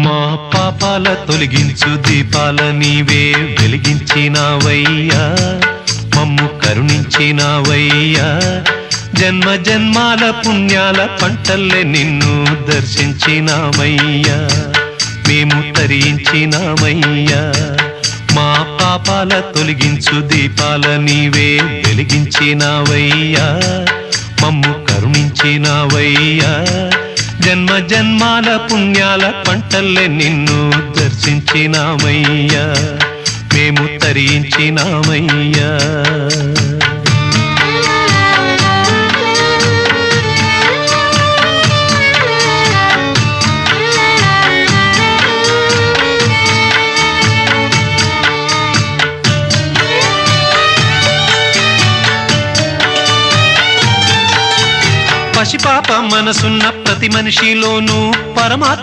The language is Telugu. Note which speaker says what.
Speaker 1: మా పాపాల తొలగించు దీపాల నీవే వెలిగించినావయ్యా, మమ్ము కరుణించినావయ్యా. జన్మ జన్మాల పుణ్యాల పంటల్లే నిన్ను దర్శించినామయ్యా, మేము తరించినామయ్యా. మా పాపాల తొలగించు దీపాల నీవే వెలిగించినావయ్యా, మమ్ము కరుణించినావయ్యా. జన్మ జన్మాల పుణ్యాల పంటల్లే నిన్ను దర్శించినామయ్యా, మేము తరించినామయ్యా. పసిపాప మనసున్న ప్రతి మనిషిలోనూ పరమాత్మ